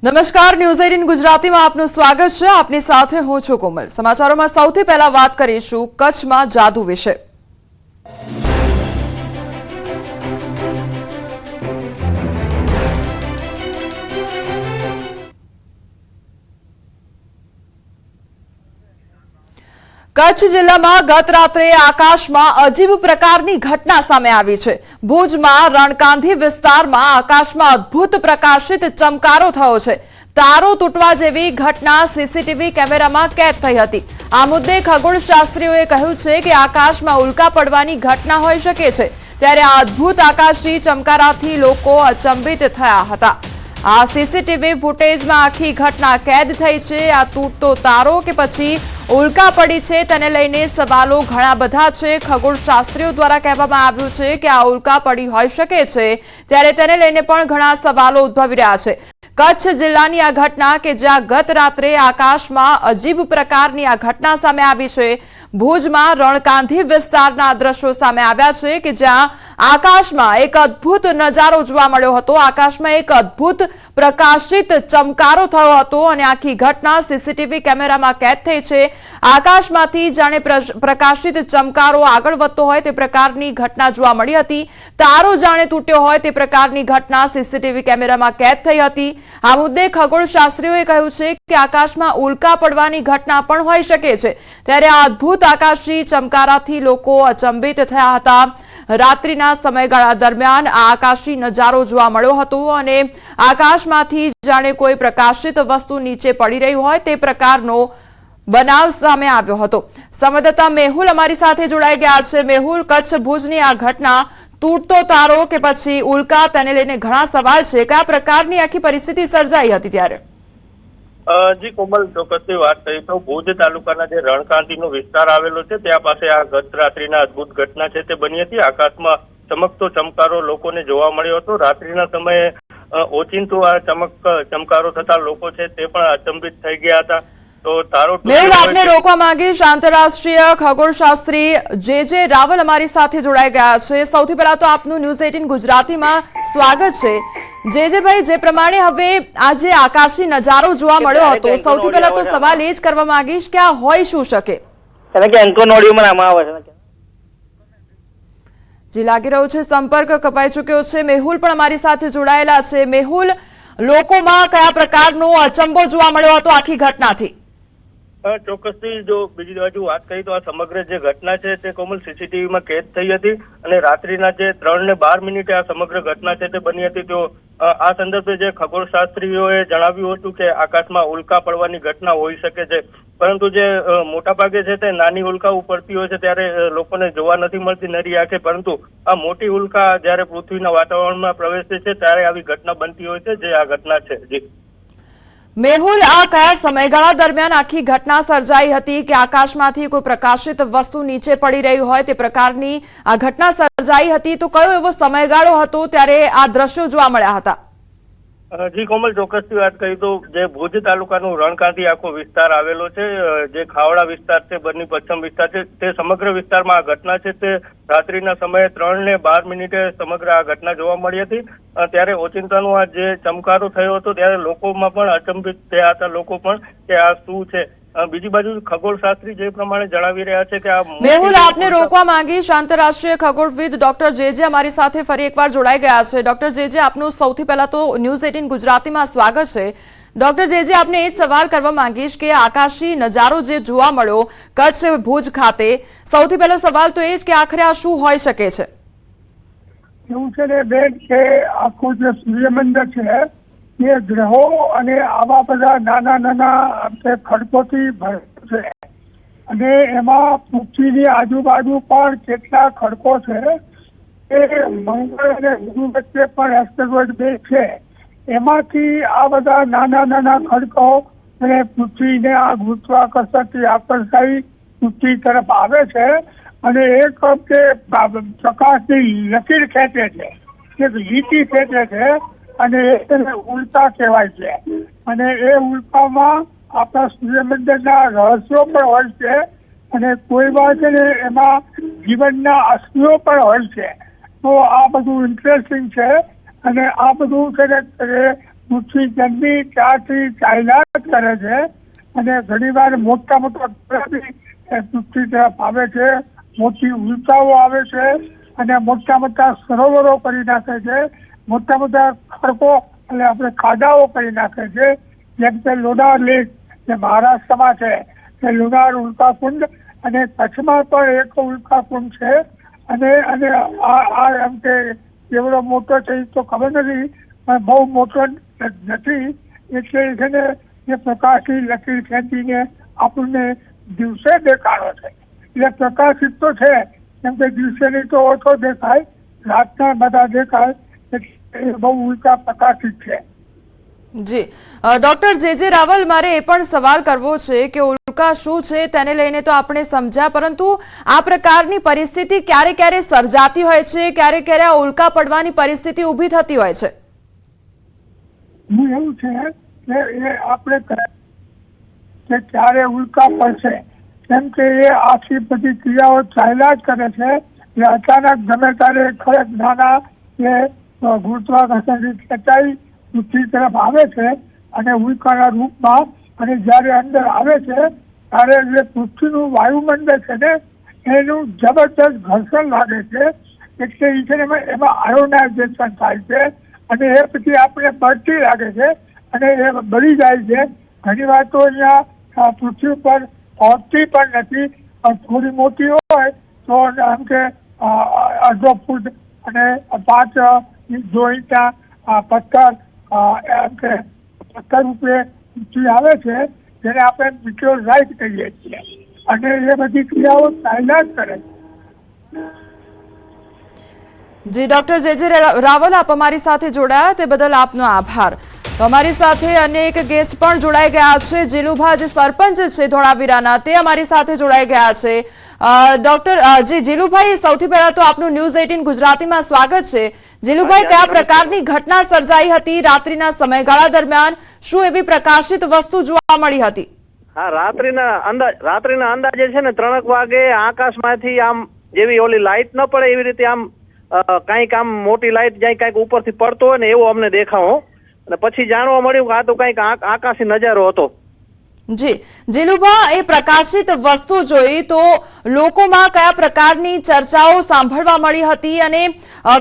નમસ્કાર, ન્યૂઝ 18 ગુજરાતીમાં આપનું સ્વાગત છે। આપની સાથે હું છું કોમલ। સમાચારોમાં સૌથી પહેલા વાત કરીશું કચ્છમાં જાદુ વિશે। કચ્છ જિલ્લામાં ગત રાત્રે આકાશમાં અજીબ પ્રકારની ઘટના સામે આવી છે। ભુજમાં રણકાંધી વિસ્તારમાં આકાશમાં અદ્ભુત પ્રકાશિત ચમકારો થયો છે। તારો તૂટવા જેવી ઘટના સીસીટીવી કેમેરામાં કેદ થઈ હતી। આ મુદ્દે ખગોળશાસ્ત્રીઓએ કહ્યું છે કે આકાશમાં ઉલ્કા પડવાની ઘટના હોઈ શકે છે। ત્યારે આ અદ્ભુત આકાશી ચમકારાથી લોકો અચંબિત થયા હતા। આ સીસીટીવી ફૂટેજમાં આખી ઘટના કેદ થઈ છે। આ તૂટતો તારો કે પછી ઉલ્કા પડી છે તેને લઈને સવાલો ઘણા બધા છે। ખગોળશાસ્ત્રીઓ દ્વારા કહેવામાં આવ્યું છે કે આ ઉલ્કા પડી હોઈ શકે છે, ત્યારે તેને લઈને પણ ઘણા સવાલો ઉદ્ભવી રહ્યા છે। કચ્છ જિલ્લાની આ ઘટના કે જ્યાં ગત રાત્રે આકાશમાં અજીબ પ્રકારની આ ઘટના સામે આવી છે। ભુજમાં રણકાંધી વિસ્તારના દ્રશ્યો સામે આવ્યા છે કે જ્યાં આકાશમાં એક અદ્ભુત નજારો જોવા મળ્યો હતો। આકાશમાં એક અદ્ભુત પ્રકાશિત ચમકારો થયો હતો અને આખી ઘટના સીસીટીવી કેમેરામાં કેદ થઈ છે। આકાશમાંથી જાણે પ્રકાશિત ચમકારો આગળ વધતો હોય તે પ્રકારની ઘટના જોવા મળી હતી। તારો જાણે તૂટ્યો હોય તે પ્રકારની ઘટના સીસીટીવી કેમેરામાં કેદ થઈ હતી। આ મુદ્દે ખગોળશાસ્ત્રીઓએ કહ્યું છે કે આકાશમાં ઉલ્કા પડવાની ઘટના પણ હોઈ શકે છે। ત્યારે આ અદ્ભુત આકાશી ચમકારાથી લોકો અચંબિત થયા હતા। રાત્રિના સમયગાળા દરમિયાન આ આકાશી નજારો જોવા મળ્યો હતો અને આકાશમાંથી જાણે કોઈ પ્રકાશિત વસ્તુ નીચે પડી રહી હોય તે પ્રકારનો બનાવ સામે આવ્યો હતો। સંવાદદાતા મેહુલ અમારી સાથે જોડાઈ ગયા છે। મેહુલ, કચ્છ ભુજની આ ઘટના તૂટતો તારો કે પછી ઉલ્કા તેને લઈને ઘણા સવાલ છે। કયા પ્રકારની આખી પરિસ્થિતિ સર્જાઈ હતી ત્યારે? જી કોમલ, ચોક્કસથી વાત કરી તો ભુજ તાલુકાના જે રણકાંધીનો વિસ્તાર આવેલો છે ત્યાં પાસે આ ગત રાત્રિના અદભુત ઘટના છે તે બની હતી। આકાશમાં ચમકતો ચમકારો લોકોને જોવા મળ્યો હતો। રાત્રિના સમયે ઓચિંતું આ ચમકારો થતા લોકો છે તે પણ અચંબિત થઈ ગયા હતા। તો તારો મેહુલ, આપને રોકવા માંગીશ। આંતરરાષ્ટ્રીય ખગોળશાસ્ત્રી જે રાવલ અમારી સાથે જોડાઈ ગયા છે। સૌથી પહેલા તો આપનું ન્યૂઝ 18 ગુજરાતીમાં સ્વાગત છે। જે જે પ્રમાણે હવે આ જે આકાશી નજારો જોવા મળ્યો હતો, સૌથી પહેલા તો સવાલ એ જ કરવા માંગીશ કે આ હોઈ શું શકે? જી, લાગી રહ્યું છે સંપર્ક કપાઈ ચુક્યો છે। મેહુલ પણ અમારી સાથે જોડાયેલા છે। મેહુલ, લોકોમાં કયા પ્રકારનો અચંબો જોવા મળ્યો હતો આખી ઘટનાથી? ચોક્કસથી જો બીજી બાજુ વાત કરી તો આ સમગ્ર જે ઘટના છે તે કોમલ સીસીટીવીમાં કેદ થઈ હતી અને રાત્રિના જે 3:12 આ સમગ્ર ઘટના છે તે બની હતી। તો આ સંદર્ભે જે ખગોળશાસ્ત્રીઓએ જણાવ્યું હતું કે આકાશમાં ઉલ્કા પડવાની ઘટના હોઈ શકે છે, પરંતુ જે મોટા ભાગે છે તે નાની ઉલ્કાઓ પડતી હોય છે ત્યારે લોકોને જોવા નથી મળતી નરી આંખે, પરંતુ આ મોટી ઉલ્કા જયારે પૃથ્વીના વાતાવરણમાં પ્રવેશે છે ત્યારે આવી ઘટના બનતી હોય છે, જે આ ઘટના છે। જી મેહુલ, આ કયા સમયગાળા દરમિયાન આખી ઘટના સર્જાઈ હતી કે આકાશમાંથી કોઈ પ્રકાશિત વસ્તુ નીચે પડી રહી હોય તે પ્રકારની આ ઘટના સર્જાઈ હતી? તો કયો એવો સમયગાળો હતો ત્યારે આ દ્રશ્યો જોવા મળ્યા હતા? જી કોમલ, ચોક્કસથી વાત કરી તો જે ભુજ તાલુકાનું રણકાંધી આખો વિસ્તાર આવેલો છે, જે ખાવડા વિસ્તાર છે, બરની પશ્ચિમ વિસ્તાર છે, તે સમગ્ર વિસ્તારમાં આ ઘટના છે તે રાત્રિના સમયે 3:12 સમગ્ર આ ઘટના જોવા મળી હતી। ત્યારે ઓચિંતાનો આ જે ચમકારો થયો હતો ત્યારે લોકોમાં પણ અચંબિત થયા હતા લોકો પણ કે આ શું છે। બીજી બાજુ ખગોળશાસ્ત્રી જે પ્રમાણે જણાવી રહ્યા છે કે આ મેહુલ, આપને રોકવા માંગીશ। આંતરરાષ્ટ્રીય ખગોળવિદ ડોક્ટર જે અમારી સાથે ફરી એકવાર જોડાઈ ગયા છે। ડોક્ટર જે આપનું સૌથી પહેલા તો ન્યૂઝ 18 ગુજરાતીમાં સ્વાગત છે। ડોક્ટર જે આપને એ જ સવાલ કરવા માંગીશ કે આકાશી નજારો જે જોવા મળ્યો કચ્છ ભુજ ખાતે, સૌથી પહેલો સવાલ તો એ જ કે આખરે આ શું હોઈ શકે છે? એવું છે ને બેન કે આખું જે સૂર્યમંડળ છે એ ગ્રહો અને આવા બધા નાના નાના ખડકોથી ભરેલું છે અને એમાં પૃથ્વીની આજુબાજુ પણ કેટલા ખડકો છે। એ મંગળ અને ગુરુ વચ્ચે પણ એસ્ટેરોઇડ બેલ્ટ છે, એમાંથી આ બધા નાના નાના ખડકો અને પૃથ્વીને આ ગુરુત્વાકર્ષણથી આકર્ષાઈ પૃથ્વી તરફ આવે છે અને એક વખતે પ્રકાશની લકીર ખેંચે છે, એક લીટી ખેંચે છે અને એને ઉલ્કા કહેવાય છે। અને એ ઉલ્કામાં આપણા સૂર્યમંડળના રહસ્યો પણ હોય છે અને કોઈ વાર છે ને એમાં જીવનના અસ્તિઓ પણ હોય છે। તો આ બધું ઇન્ટરેસ્ટિંગ છે અને આ બધું છે ને પૃથ્વી જન્મી ત્યાંથી ચાલ્યા જ કરે છે અને ઘણીવાર મોટા મોટા પૃથ્વી તરફ આવે છે, મોટી ઉલ્કાઓ આવે છે અને મોટા મોટા સરોવરો કરી નાખે છે, મોટા મોટા ખડકો એટલે આપણે ખાડાઓ કરી નાખે છે. જેમ કે લોનાર લેક જે મહારાષ્ટ્રમાં છે તે લોનાર ઉલ્કાકુંડ અને કચ્છમાં પણ એક ઉલ્કાકુંડ છે અને આ એમ કે એવડો મોટો છે તો ખબર નથી પણ બહુ મોટો નથી એટલે છે ને એ પ્રકાશની લકીર ખેંચીને આપણને દિવસે દેખાડો છે. એટલે પ્રકાશિત તો છે કેમ કે દિવસે નહીં તો ઓછો દેખાય, રાતના બધા દેખાય એટલે બહુ ઉલ્કા પ્રકાશિત છે. જી ડોક્ટર જે રાવલ, મારે એ પણ સવાલ કરવો છે કે ઉલ્કા શું છે તેને લઈને તો આપણે સમજ્યા, પરંતુ આ પ્રકારની પરિસ્થિતિ ક્યારે ક્યારે સર્જાતી હોય છે, ક્યારે ક્યારે આ ઉલ્કા પડવાની પરિસ્થિતિ ઊભી થતી હોય છે? એવું છે કે એ આપણે કે ક્યારે ઉલ્કા પડશે કેમ કે એ આખી બધી ક્રિયાઓ ચાલ્યા જ કરે છે. એ અચાનક ગમે ત્યારે ખરેખ નાના એ ગુરુત્વાકર્ષણથી ખેંચાઈ પૃથ્વી તરફ આવે છે અને ઉલ્કાના રૂપમાં, અને જયારે અંદર આવે છે ત્યારે જે પૃથ્વીનું વાયુમંડળ છે ને એનું જબરદસ્ત ઘર્ષણ લાગે છે એટલે એ છે એમાં આયોનાઇઝેશન થાય છે અને એ પછી આપણે બળતી લાગે છે અને એ બળી જાય છે. ઘણી વાર તો અહીંયા પૃથ્વી પર પહોંચતી પણ નથી, થોડી મોટી હોય તો આમ કે અડધો ફૂટ અને 5 ઇંચના પથ્થર એમ કે પથ્થર રૂપે પૃથ્વી આવે છે જેને આપણે મિટીઓરાઇટ કહીએ છીએ અને એ બધી ક્રિયાઓ ચાલ્યા જ કરે છે. જી ડોક્ટર જે રાવલ, આપ અમારી સાથે જોડાયા તે બદલ આપનો આભાર. તો અમારી સાથે અનેક ગેસ્ટ પણ જોડાઈ ગયા છે. જીલુભા જે સરપંચ છે ધોળાવીરાના તે અમારી સાથે જોડાઈ ગયા છે. ડોક્ટર જીલુભાઈ, સૌથી પહેલા તો આપનું ન્યૂઝ 18 ગુજરાતીમાં સ્વાગત છે. જીલુભાઈ, કયા પ્રકારની ઘટના સર્જાઈ હતી રાત્રિના સમયગાળા દરમિયાન? શું એવી પ્રકાશિત વસ્તુ જોવા મળી હતી? હા, રાત્રિના અંદાજે છે ને 3 વાગે આકાશમાંથી આમ જેવી ઓલી લાઇટ ન પડે એવી રીતે આમ કઈક આમ મોટી લાઇટ જાય કઈક ઉપરથી પડતો હોય ને એવો અમને દેખાવો અને પછી જાણવા મળ્યું કે આ તો કઈક આકાશી નજારો હતો. જી જીલુભા, એ પ્રકાશિત વસ્તુ જોઈ તો લોકોમાં કયા પ્રકારની ચર્ચાઓ સાંભળવા મળી હતી અને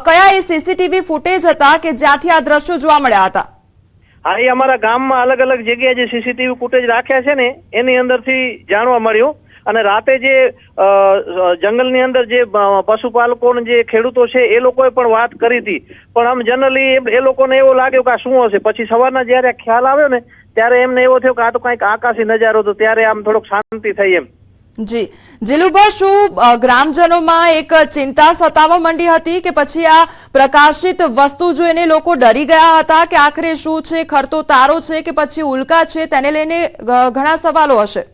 કયા એ સીસીટીવી ફૂટેજ હતા કે જ્યાંથી આ દ્રશ્યો જોવા મળ્યા હતા? હા, એ અમારા ગામમાં અલગ અલગ જગ્યાએ જે સીસીટીવી ફૂટેજ રાખ્યા છે ને એની અંદરથી જાણવા મળ્યું. અને રાતે જે જંગલની અંદર જે પશુપાલકો જે ખેડૂતો છે એ લોકોએ પણ વાત કરી હતી, પણ આમ જનરલી એ લોકોને એવું લાગ્યું કે આ શું હશે. પછી સવારના જયારે ખ્યાલ આવ્યો ને ત્યારે એમને એવો થયો કે આ તો કઈક આકાશી નજારો હતો, ત્યારે આમ થોડોક શાંતિ થઈ એમ. જી જીલુભા, શું ગ્રામજનોમાં એક ચિંતા સતાવવા માંડી હતી કે પછી આ પ્રકાશિત વસ્તુ જોઈને લોકો ડરી ગયા હતા કે આખરે શું છે, ખરતો તારો છે કે પછી ઉલ્કા છે, તેને લઈને ઘણા સવાલો હશે?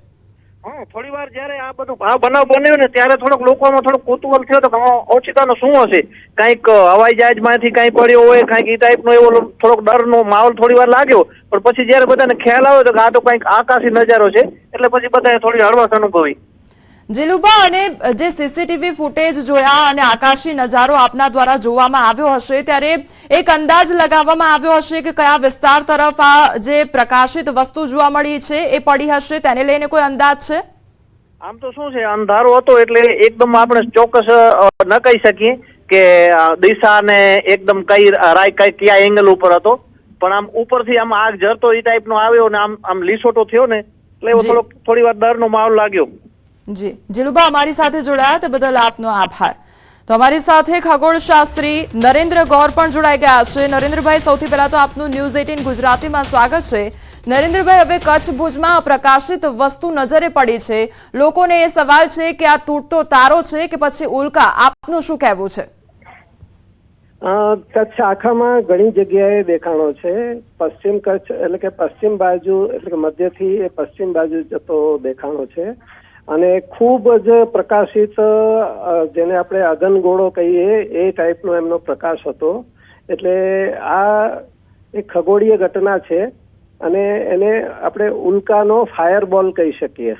હા, થોડી વાર જયારે આ બધું આ બનાવ બન્યો ને ત્યારે થોડોક લોકોમાં થોડોક કુતૂહલ થયો તો ઓચિતાનો શું હશે, કઈક હવાઈ જહાજમાંથી કઈ પડ્યો હોય, કઈક એ ટાઈપનો એવો થોડોક ડરનો માહોલ થોડી વાર લાગ્યો. પણ પછી જયારે બધાને ખ્યાલ આવ્યો તો આ તો કઈક આકાશી નજારો છે એટલે પછી બધાએ થોડી હળવાશ અનુભવી. જીલુભા, અને જે સીસીટીવી ફૂટેજ જોયા અને આકાશી નજારો આપના દ્વારા જોવામાં આવ્યો હશે ત્યારે એક અંદાજ લગાવવામાં આવ્યો હશે કે કયા વિસ્તાર તરફ આ જે પ્રકાશિત વસ્તુ જોવા મળી છે એ પડી હશે, તેને લઈને કોઈ અંદાજ છે? આમ તો શું છે, અંધારો હતો એટલે એકદમ આપણે ચોક્કસ ન કહી શકીએ કે દિશા ને એકદમ કયા એંગલ ઉપર હતો, પણ આમ ઉપરથી આમ આગ જરતો એ ટાઈપનો આવ્યો ને આમ લીસોટો થયો ને એટલે થોડી વાર ડરનો માહોલ લાગ્યો. જી જીલુભા, અમારી સાથે જોડાયા તે બદલ આપનો આભાર. તો અમારી સાથે ખગોળશાસ્ત્રી નરેન્દ્ર ગૌર પણ જોડાઈ ગયા છે. નરેન્દ્રભાઈ, સૌથી પહેલા તો આપનું ન્યૂઝ 18 ગુજરાતીમાં સ્વાગત છે. નરેન્દ્રભાઈ, હવે કચ્છ ભુજમાં પ્રકાશિત વસ્તુ નજરે પડી છે, લોકોને એ સવાલ છે કે આ તૂટતો તારો છે કે પછી ઉલ્કા, આપનું શું કહેવું છે? કચ્છ આખામાં ઘણી જગ્યાએ દેખાણો છે. પશ્ચિમ કચ્છ એટલે કે પશ્ચિમ બાજુ એટલે કે મધ્યથી એ પશ્ચિમ બાજુ જતો દેખાણો છે અને ખૂબ જ પ્રકાશિત, જેને આપણે અગનગોળો કહીએ એ ટાઈપનો એમનો પ્રકાશ હતો. એટલે આ એક ખગોળીય ઘટના છે અને એને આપણે ઉલ્કાનો ફાયરબોલ કહી શકીએ,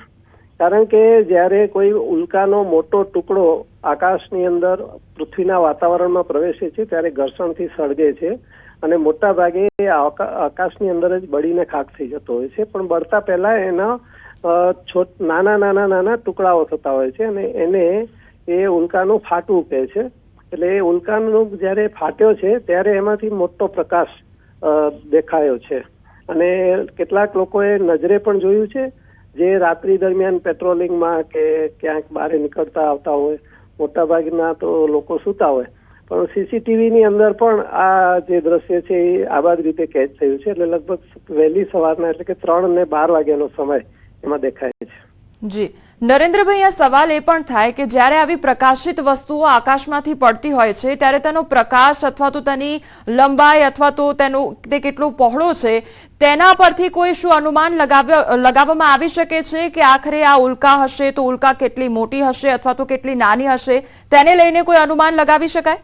કારણ કે જ્યારે કોઈ ઉલ્કાનો મોટો ટુકડો આકાશની અંદર પૃથ્વીના વાતાવરણમાં પ્રવેશે છે ત્યારે ઘર્ષણથી સળગે છે અને મોટા ભાગે એ આકાશની અંદર જ બળીને ખાક થઈ જતો હોય છે, પણ બળતા પહેલા એના નાના ટુકડાઓ થતા હોય છે અને એને એ ઉલ્કાનું ફાટવું કહે છે. એટલે એ ઉલ્કાનું જ્યારે ફાટ્યો છે ત્યારે એમાંથી મોટો પ્રકાશ દેખાયો છે અને કેટલાક લોકોએ નજરે પણ જોયું છે જે રાત્રિ દરમિયાન પેટ્રોલિંગમાં કે ક્યાંક બહાર નીકળતા આવતા હોય. મોટા ભાગના તો લોકો સૂતા હોય, પણ સીસીટીવીની અંદર પણ આ જે દ્રશ્ય છે એ આવા જ રીતે કેચ થયું છે. એટલે લગભગ વહેલી સવારના એટલે કે 3 ને 12 વાગ્યાનો સમય એમાં દેખાય છે. જી નરેન્દ્રભાઈ, આ સવાલ એ પણ થાય કે જ્યારે આવી પ્રકાશિત વસ્તુઓ આકાશમાંથી પડતી હોય છે ત્યારે તેનો પ્રકાશ અથવા તો તેની લંબાઈ અથવા તો તે કેટલો પહોળો છે તેના પરથી કોઈ શું અનુમાન લગાવવામાં આવી શકે છે કે આખરે આ ઉલ્કા હશે તો ઉલ્કા કેટલી મોટી હશે અથવા તો કેટલી નાની હશે, તેને લઈને કોઈ અનુમાન લગાવી શકાય?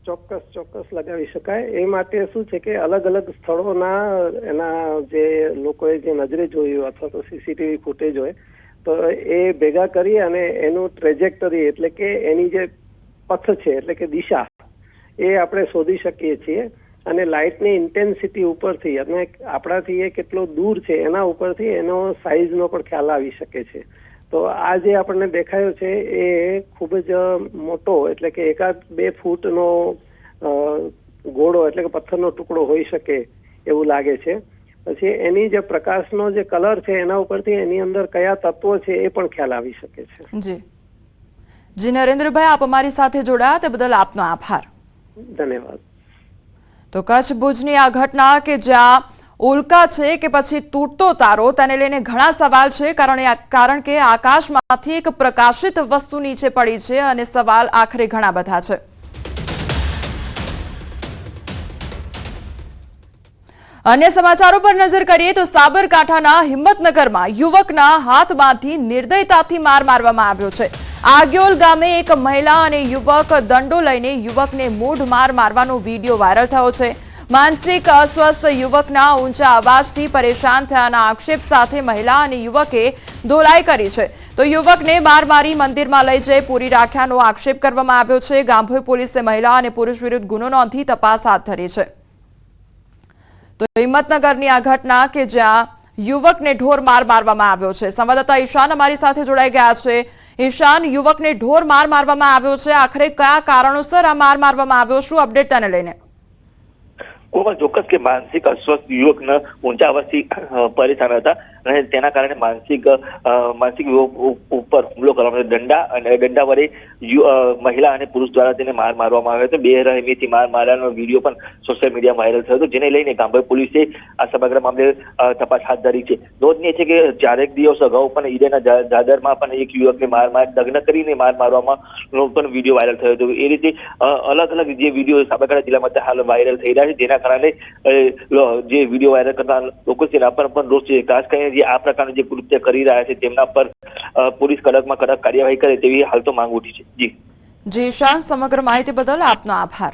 ચોક્કસ લગાવી શકાય. એ માટે શું છે કે અલગ અલગ સ્થળોના એના જે લોકોએ જે નજરે જોયું અથવા તો સીસીટીવી ફૂટેજ હોય તો એ ભેગા કરી અને એનું ટ્રેજેક્ટરી એટલે કે એની જે પથ છે એટલે કે દિશા એ આપણે શોધી શકીએ છીએ અને લાઇટની ઇન્ટેન્સિટી ઉપરથી અને આપણાથી એ કેટલો દૂર છે એના ઉપરથી એનો સાઇઝનો પણ ખ્યાલ આવી શકે છે. તો આ જે આપણને દેખાયો છે એ ખૂબ જ મોટો એટલે કે 1-2 ફૂટનો ગોળો એટલે કે પથ્થરનો ટુકડો હોઈ શકે એવું લાગે છે. પછી એની જે પ્રકાશનો જે કલર છે એના ઉપરથી એની અંદર કયા તત્વો છે એ પણ ખ્યાલ આવી શકે છે. જી નરેન્દ્રભાઈ, આપ અમારી સાથે જોડાયા તે બદલ આપનો આભાર. ધન્યવાદ. તો કચ્છ ભુજની આ ઘટના કે જ્યાં ઉલ્કા છે કે પછી તૂટતો તારો તેને લઈને ઘણા સવાલ છે, કારણ કે આકાશમાંથી એક પ્રકાશિત વસ્તુ નીચે પડી છે અને સવાલ આખરે ઘણા બધા છે. અન્ય સમાચારો પર નજર કરીએ તો સાબરકાંઠાના હિંમતનગરમાં યુવકના હાથમાંથી નિર્દયતાથી માર મારવામાં આવ્યો છે. આગિયોલ ગામે એક મહિલા અને યુવક દંડો લઈને યુવકને મૂઢ માર મારવાનો વિડીયો વાયરલ થયો છે. માનસિક અસ્વસ્થ યુવકના ઊંચા અવાજથી પરેશાન થયાના આક્ષેપ સાથે મહિલા અને યુવકે ધોલાઈ કરી છે. તો યુવકને માર મારી મંદિરમાં લઈ જઈ પૂરી રાખ્યાનો આક્ષેપ કરવામાં આવ્યો છે. ગાંભોઈ પોલીસે મહિલા અને પુરુષ વિરુદ્ધ ગુનો નોંધી તપાસ હાથ ધરી છે. તો હિંમતનગરની આ ઘટના કે જ્યાં યુવકને ઢોર માર મારવામાં આવ્યો છે. સંવાદદાતા ઈશાન અમારી સાથે જોડાઈ ગયા છે. ઈશાન, યુવકને ઢોર માર મારવામાં આવ્યો છે, આખરે કયા કારણોસર આ માર મારવામાં આવ્યો, શું અપડેટ તેને લઈને? ચોક્કસ કે માનસિક અસ્વસ્થ યુવકના ઊંચા અવાજથી પરેશાન હતા અને તેના કારણે માનસિક ઉપર હુમલો કરવામાં આવ્યો. દંડા વડે મહિલા અને પુરુષ દ્વારા તેને માર મારવામાં આવ્યો હતો. બેરહેમીથી માર મારવાનો વિડીયો પણ સોશિયલ મીડિયામાં વાયરલ થયો હતો, જેને લઈને ગાંભોઈ પોલીસે આ સમગ્ર મામલે તપાસ હાથ ધરી છે. નોંધનીય છે કે 4 દિવસ અગાઉ પણ ઈડેના જાદરમાં પણ એક યુવકને દગ્ન કરીને માર મારવામાં પણ વિડીયો વાયરલ થયો હતો. એ રીતે અલગ અલગ જે વિડીયો સાબરકાંઠા જિલ્લામાં હાલ વાયરલ થઈ રહ્યા છે, જેના કારણે જે વિડીયો વાયરલ કરતા લોકો છે તેના પર પણ રોષ છે. ખાસ કરીને જે આ પ્રકારનું જે કૃત્ય કરી રહ્યા છે તેમના પર પોલીસ કડકમાં કડક કાર્યવાહી કરે તેવી હાલ તો માંગ ઉઠી છે. જી શાન, સમગ્ર માહિતી બદલ આપનો આભાર.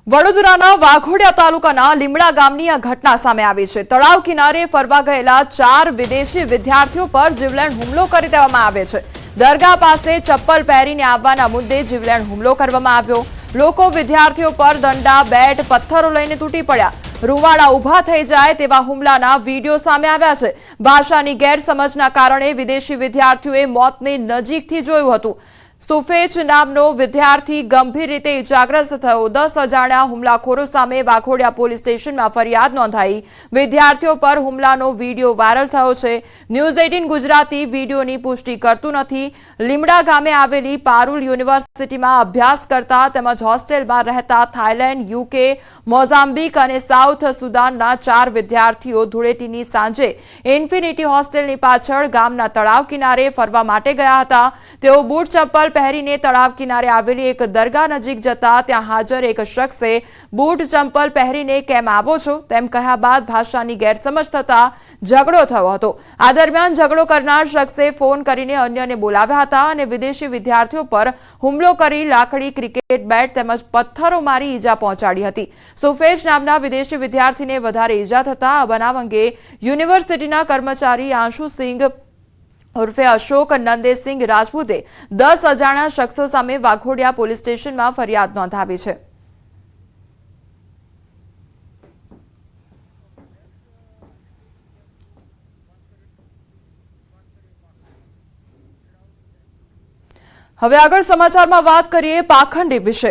વડોદરાના વાઘોડિયા તાલુકાના લીમડા ગામની આ ઘટના સામે આવી છે. તળાવ કિનારે ફરવા ગયેલા 4 વિદેશી વિદ્યાર્થીઓ પર જીવલેણ હુમલો કરી દેવામાં આવે છે. દરગાહ પાસે ચપ્પલ પહેરીને આવવાના મુદ્દે જીવલેણ હુમલો કરવામાં આવ્યો. લોકો વિદ્યાર્થીઓ પર દંડા, બેટ, પથ્થરો લઈને તૂટી પડ્યા. રૂવાડા ઉભા થઈ જાય તેવા હુમલાના વિડીયો સામે આવ્યા છે. ભાષાની ગેરસમજના કારણે વિદેશી વિદ્યાર્થીઓએ મોતને નજીકથી જોયું હતું. સુફેજ નામનો વિદ્યાર્થી ગંભીર રીતે ઇજાગ્રસ્ત થયો. 10 અજાણ્યા હુમલાખોરો સામે વાઘોડિયા પોલીસ સ્ટેશનમાં ફરિયાદ નોંધાઈ. વિદ્યાર્થીઓ પર હુમલાનો વિડીયો વાયરલ થયો છે. ન્યૂઝ 18 ગુજરાતી વિડીયોની પુષ્ટિ કરતું નથી. લીમડા ગામે આવેલી પારુલ યુનિવર્સિટીમાં અભ્યાસ કરતા તેમજ હોસ્ટેલમાં રહેતા થાઇલેન્ડ, યુકે, મોઝામ્બિક અને સાઉથ સુદાનના 4 વિદ્યાર્થીઓ ધૂળેટીની સાંજે ઇન્ફિનિટી હોસ્ટેલની પાછળ ગામના તળાવ કિનારે ફરવા માટે ગયા હતા. તેઓ બૂટ ચપ્પલ પહેરીને તળાવ કિનારે આવેલી એક દરગાહ નજીક જતા ત્યાં હાજર એક શખ્સે બૂટ ચંપલ પહેરીને કેમ આવો છો તેમ કહ્યા બાદ ભાષાની ગેરસમજ થતા ઝઘડો થયો હતો. આ દરમિયાન ઝઘડો કરનાર શખ્સે ફોન કરીને અન્યને બોલાવ્યા હતા અને વિદેશી વિદ્યાર્થીઓ પર હુમલો કરી લાકડી, ક્રિકેટ બેટ તેમજ પથ્થરો મારી ઈજા પહોંચાડી હતી. સુફેજ નામના વિદેશી વિદ્યાર્થીને વધારે ઈજા થતા આ બનાવ અંગે યુનિવર્સિટીના કર્મચારી આશુસિંહ ઉર્ફે અશોક નંદેસિંહ રાજપૂતે 10 અજાણ્યા શખ્સો સામે વાઘોડિયા પોલીસ સ્ટેશનમાં ફરિયાદ નોંધાવી છે. હવે આગળ સમાચારમાં વાત કરીએ પાખંડી વિશે।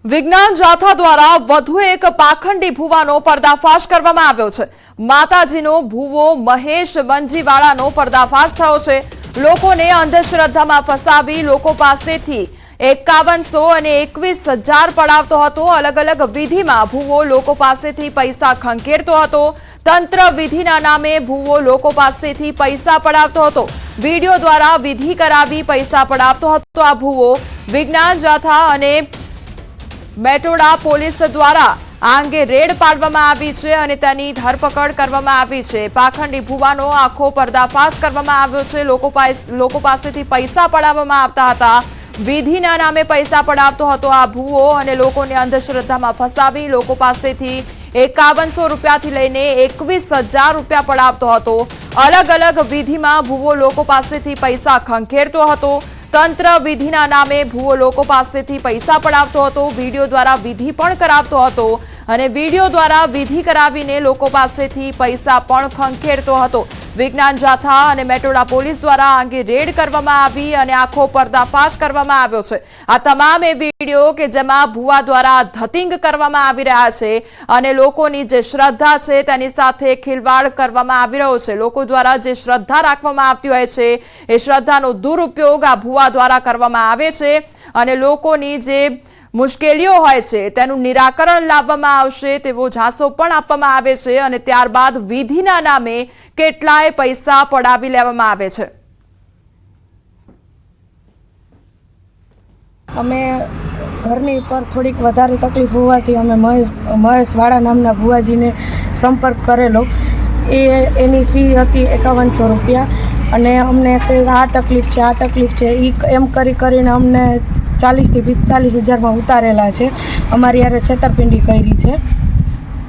વિજ્ઞાન જાથા દ્વારા વધુ એક પાખંડી ભુવાનો પર્દાફાશ કરવામાં આવ્યો છે। માતાજીનો ભુવો મહેશ બંજીવાળાનો પર્દાફાશ થયો છે। લોકોને અંધશ્રદ્ધામાં ફસાવી લોકો પાસેથી 5100 અને 21,000 પડાવતો હતો। અલગ અલગ વિધિમાં ભુવો લોકો પાસેથી પૈસા ખંખેરતો હતો। તંત્ર વિધિના નામે ભુવો લોકો પાસેથી પૈસા પડાવતો હતો। વિડીયો દ્વારા વિધિ કરાવી પૈસા પડાવતો હતો। આ ભુવો વિજ્ઞાન જાથા અને મેટોડા પોલીસ દ્વારા આ અંગે રેડ પાડવામાં આવી છે અને તેની ધરપકડ કરવામાં આવી છે। પાખંડી ભુવાનો આખો પર્દાફાશ કરવામાં આવ્યો છે। લોકો પાસેથી પૈસા પડાવવામાં આવતા હતા। વિધિના નામે પૈસા પડાવતો હતો આ ભુવો અને લોકોને અંધશ્રદ્ધામાં ફસાવી લોકો પાસેથી 5100 રૂપિયાથી લઈને 21,000 રૂપિયા પડાવતો હતો। અલગ અલગ વિધિમાં ભુવો લોકો પાસેથી પૈસા ખંખેરતો હતો। તંત્ર વિધિના નામે ભુવો લોકો પાસેથી પૈસા પડાવતો હતો। વિડીયો દ્વારા વિધિ પણ કરાવતો હતો અને વિડીયો દ્વારા વિધિ કરાવીને લોકો પાસેથી પૈસા પણ ખંખેરતો હતો। વિજ્ઞાન જાથા અને મેટોડા પોલીસ દ્વારા આ અંગે રેડ કરવામાં આવી અને આખો પર્દાફાશ કરવામાં આવ્યો છે। આ તમામ એ વિડીયો કે જેમાં ભુવા દ્વારા ધતિંગ કરવામાં આવી રહ્યા છે અને લોકોની જે શ્રદ્ધા છે તેની સાથે ખિલવાડ કરવામાં આવી રહ્યો છે। લોકો દ્વારા જે શ્રદ્ધા રાખવામાં આવતી હોય છે એ શ્રદ્ધાનો દુરુપયોગ આ ભુવા દ્વારા કરવામાં આવે છે અને લોકોની જે મુશ્કેલીઓ હોય છે તેનું નિરાકરણ લાવવામાં આવશે તેવો ઝાંસો પણ આપવામાં આવે છે અને ત્યારબાદ વિધિના નામે કેટલાય પૈસા પડાવી લેવામાં આવે છે। અમે ઘરની પર થોડીક વધારે તકલીફ હોવાથી અમે મહેશ વાળા નામના ભુવાજીને સંપર્ક કરેલો। એની ફી હતી 5100 રૂપિયા અને અમને આ તકલીફ છે એ એમ કરીને અમને 40,000 થી 45,000માં ઉતારેલા છે। અમારી યારે છેતરપિંડી કરી છે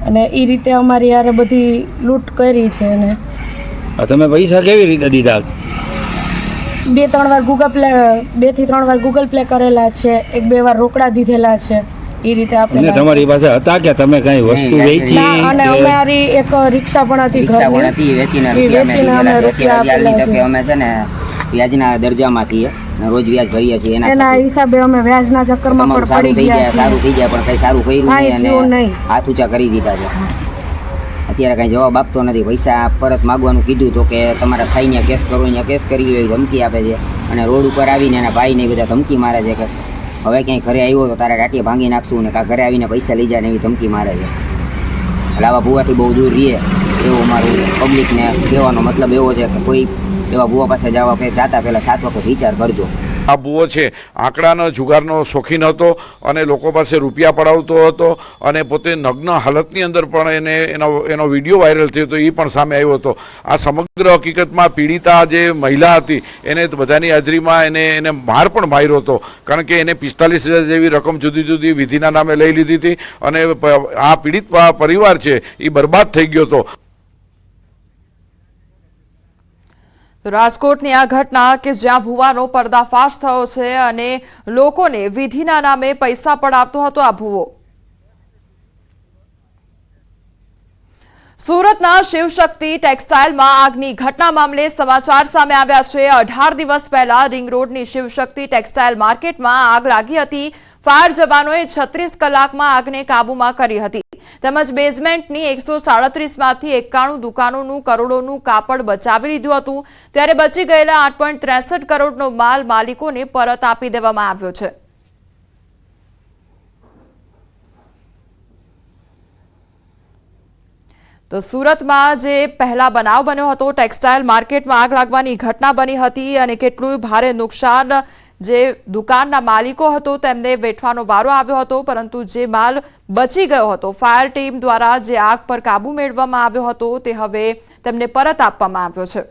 અને એ રીતે અમારી યારે બધી લૂંટ કરી છે। અને તમે પૈસા કેવી રીતે દીધા? 2-3 વાર ગૂગલ પ્લે કરેલા છે, 1-2 વાર રોકડા દીધેલા છે। એ રીતે આપણે તમારી પાસે હતા કે તમે કઈ વસ્તુ વેચી? અને અમારી એક રિક્ષા પણ હતી ઘરની, વેચીને અમે રૂપિયા આપેલા છે। અમે છે ને વ્યાજના દરજામાં છીએ, રોજ વ્યાજ ભરીએ છીએ, એના હિસાબે અમે વ્યાજના ચક્કરમાં પણ પડી ગયા। સારું થઈ જાય પણ કઈ સારું કર્યું નહીં અને હાથ ઊંચા કરી દીધા છે। અત્યારે કઈ જવાબ આપતો નથી। પૈસા પરત માગવાનું કીધું તો કે તમારા ભાઈને કેસ કરો, અહીંયા કેસ કરી લો ધમકી આપે છે અને રોડ ઉપર આવીને એના ભાઈને બધા ધમકી મારે છે કે હવે ક્યાંય ઘરે આવ્યો તો તારા ટાટીએ ભાંગી નાખશું ને ઘરે આવીને પૈસા લઈ જાય ને એવી ધમકી મારે છે। એટલે આવા ભૂવાથી બહુ દૂર રહીએ એવું મારું પબ્લિકને કહેવાનો મતલબ એવો છે કે કોઈ એવા ભૂવા પાસે જાતા પહેલાં 7 વખત વિચાર કરજો। આ ભૂવો છે આંકડાનો જુગારનો શોખીન હતો અને લોકો પાસે રૂપિયા પડાવતો હતો અને પોતે નગ્ન હાલતની અંદર પણ એનો વિડીયો વાયરલ થયો હતો, એ પણ સામે આવ્યો હતો। આ સમગ્ર હકીકતમાં પીડિતા જે મહિલા હતી એને બધાની હાજરીમાં એને માર પણ માર્યો હતો, કારણ કે એને 45,000 જેવી રકમ જુદી જુદી વિધિના નામે લઈ લીધી હતી અને આ પીડિત પરિવાર છે એ બરબાદ થઈ ગયો હતો। રાજકોટની આ ઘટના કે જ્યાં ભુવાનો પર્દાફાશ થયો છે અને લોકોને વિધિના નામે પૈસા પડાવતો હતો આ ભુવો। સુરતના શિવશક્તિ ટેક્સટાઇલમાં આગની ઘટના મામલે સમાચાર સામે આવ્યા છે। 18 દિવસ પહેલા રિંગ રોડની શિવશક્તિ ટેક્સટાઇલ માર્કેટમાં આગ લાગી હતી। ફાયર જવાનોએ 36 કલાકમાં આગને કાબૂમાં કરી હતી તેમજ બેઝમેન્ટની 137માંથી 91 દુકાનોનું કરોડોનું કાપડ બચાવી લીધું હતું। ત્યારે બચી ગયેલા 8.63 કરોડનો માલ માલિકોને પરત આપી દેવામાં આવ્યો છે। તો સુરતમાં જે પહેલા બનાવ બન્યો હતો, ટેક્સટાઇલ માર્કેટમાં આગ લાગવાની ઘટના બની હતી અને કેટલું ભારે નુકસાન જે દુકાનના માલિકો હતો તેમને વેઠવાનો વારો આવ્યો હતો, પરંતુ જે માલ બચી ગયો હતો ફાયર ટીમ દ્વારા જે આગ પર કાબુ મેળવવામાં આવ્યો હતો તે હવે તેમને પરત આપવામાં આવ્યો છે।